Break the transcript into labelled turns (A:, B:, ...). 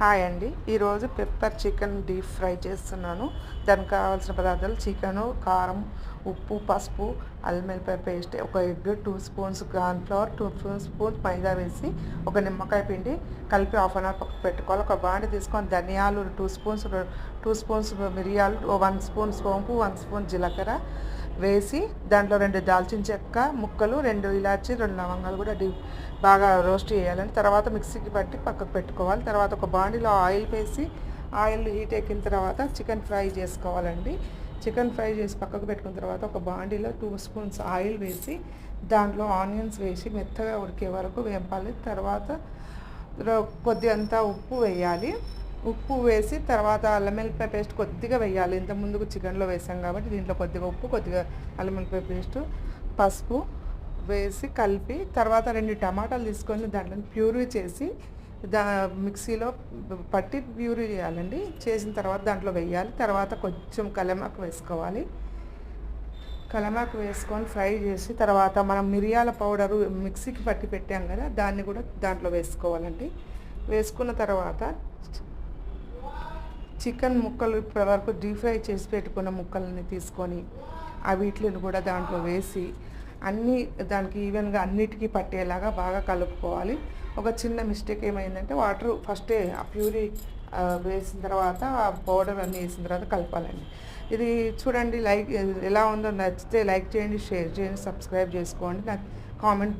A: Hi అండి, ఈరోజు pepper chicken deep fry చేస్తున్నాను. దానికి కావాల్సిన పదార్థాలు చికెను, కారం, ఉప్పు, పసుపు, అల్లం వెల్లిపాయ పేస్ట్, ఒక ఎగ్, 2 స్పూన్స్ కార్న్ఫ్లవర్, 2 స్పూన్స్ మైదా వేసి ఒక నిమ్మకాయ పిండి కలిపి హాఫ్ అన్ అవర్ పక్కకు పెట్టుకోవాలి. ఒక బాండి తీసుకొని ధనియాలు 2 స్పూన్స్ మిరియాలు, 1 స్పూన్ సోంపు, 1 స్పూన్ జీలకర్ర వేసి దాంట్లో 2 దాల్చిన చెక్క ముక్కలు, 2 ఇలాచి, 2 లవంగాలు కూడా బాగా రోస్ట్ చేయాలని. తర్వాత మిక్సీకి పట్టి పక్కకు పెట్టుకోవాలి. తర్వాత ఒక బాండిలో ఆయిల్ వేసి ఆయిల్ హీట్ ఎక్కిన తర్వాత చికెన్ ఫ్రై చేసుకోవాలండి. చికెన్ ఫ్రై చేసి పక్కకు పెట్టుకున్న తర్వాత ఒక బాండిలో 2 స్పూన్స్ ఆయిల్ వేసి దాంట్లో ఆనియన్స్ వేసి మెత్తగా ఉడికే వరకు వేపాలి. తర్వాత కొద్దిగంత ఉప్పు వేయాలి. ఉప్పు వేసి తర్వాత అల్లం వెల్లిపాయ పేస్ట్ కొద్దిగా వేయాలి. ఇంత ముందుకు చికెన్లో వేసాం కాబట్టి దీంట్లో కొద్దిగా ఉప్పు, కొద్దిగా అల్లం వెల్లిపాయ పేస్టు, పసుపు వేసి కలిపి తర్వాత 2 టమాటాలు తీసుకొని దాంట్లో ప్యూరీ చేసి మిక్సీలో పట్టి ప్యూరీ చేయాలండి. చేసిన తర్వాత దాంట్లో వేయాలి. తర్వాత కొంచెం కలమాకు వేసుకోవాలి. కలమాకు వేసుకొని ఫ్రై చేసి తర్వాత మనం మిరియాల పౌడరు మిక్సీకి పట్టి పెట్టాం కదా, దాన్ని కూడా దాంట్లో వేసుకోవాలండి. వేసుకున్న తర్వాత చికెన్ ముక్కలు ఇప్పటి వరకు డీప్ ఫ్రై చేసి పెట్టుకున్న ముక్కల్ని తీసుకొని వీటిని కూడా దాంట్లో వేసి అన్నీ దానికి ఈవెన్గా అన్నిటికీ పట్టేలాగా బాగా కలుపుకోవాలి. ఒక చిన్న మిస్టేక్ ఏమైందంటే వాటర్ ఫస్టే ఆ ప్యూరీ వేసిన తర్వాత ఆ పౌడర్ అన్నీ వేసిన తర్వాత కలపాలండి. ఇది చూడండి, ఎలా ఉందో నచ్చితే లైక్ చేయండి, షేర్ చేయండి, సబ్స్క్రైబ్ చేసుకోండి, నాకు కామెంట్